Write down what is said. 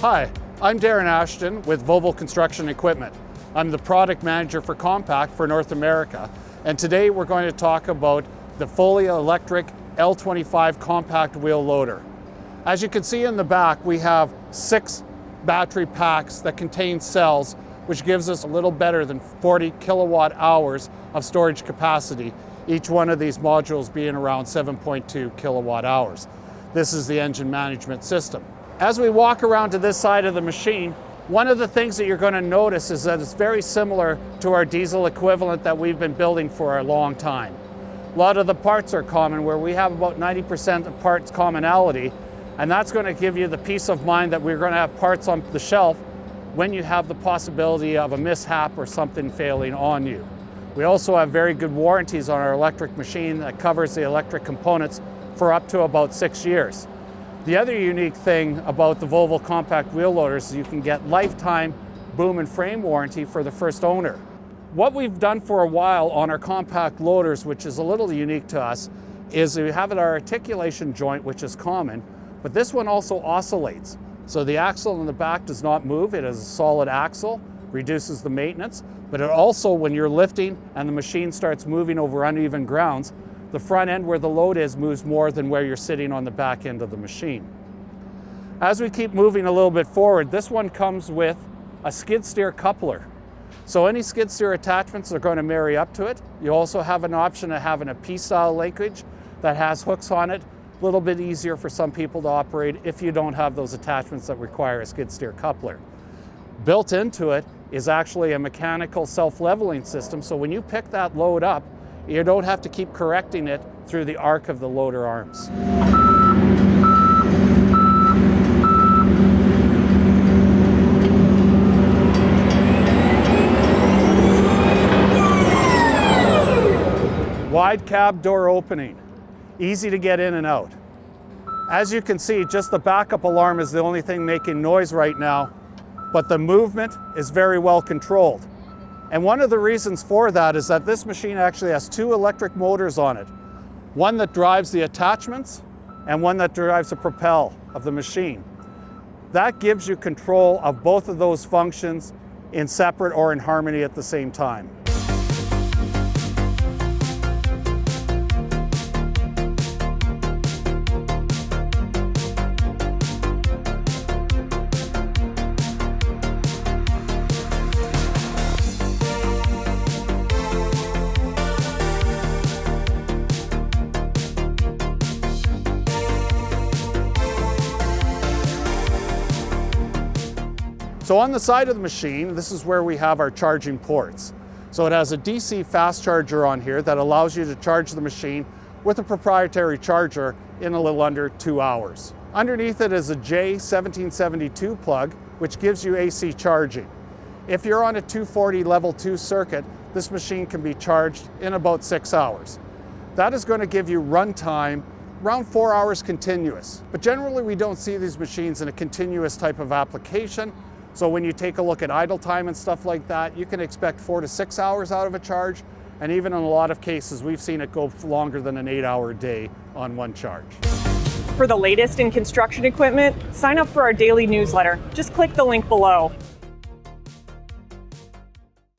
Hi, I'm Darren Ashton with Volvo Construction Equipment. I'm the product manager for Compact for North America, and today we're going to talk about the fully electric L25 compact wheel loader. As you can see in the back, we have 6 battery packs that contain cells, which gives us a little better than 40 kilowatt hours of storage capacity, each one of these modules being around 7.2 kilowatt hours. This is the engine management system. As we walk around to this side of the machine, one of the things that you're going to notice is that it's very similar to our diesel equivalent that we've been building for a long time. A lot of the parts are common, where we have about 90% of parts commonality, and that's going to give you the peace of mind that we're going to have parts on the shelf when you have the possibility of a mishap or something failing on you. We also have very good warranties on our electric machine that covers the electric components for up to about 6 years. The other unique thing about the Volvo compact wheel loaders is you can get lifetime boom and frame warranty for the first owner. What we've done for a while on our compact loaders, which is a little unique to us, is we have our articulation joint, which is common, but this one also oscillates. So the axle in the back does not move. It is a solid axle, reduces the maintenance, but it also, when you're lifting and the machine starts moving over uneven grounds, the front end where the load is moves more than where you're sitting on the back end of the machine. As we keep moving a little bit forward, this one comes with a skid steer coupler. So any skid steer attachments are going to marry up to it. You also have an option of having a P-style linkage that has hooks on it. A little bit easier for some people to operate if you don't have those attachments that require a skid steer coupler. Built into it is actually a mechanical self-leveling system, so when you pick that load up, you don't have to keep correcting it through the arc of the loader arms. Wide cab door opening, easy to get in and out. As you can see, just the backup alarm is the only thing making noise right now, but the movement is very well controlled. And one of the reasons for that is that this machine actually has 2 electric motors on it. One that drives the attachments and one that drives the propel of the machine. That gives you control of both of those functions in separate or in harmony at the same time. So on the side of the machine, this is where we have our charging ports. So it has a DC fast charger on here that allows you to charge the machine with a proprietary charger in a little under 2 hours. Underneath it is a J1772 plug, which gives you AC charging. If you're on a 240 level 2 circuit, this machine can be charged in about 6 hours. That is going to give you runtime around 4 hours continuous. But generally we don't see these machines in a continuous type of application. So when you take a look at idle time and stuff like that, you can expect 4 to 6 hours out of a charge. And even in a lot of cases, we've seen it go longer than an 8-hour day on one charge. For the latest in construction equipment, sign up for our daily newsletter. Just click the link below.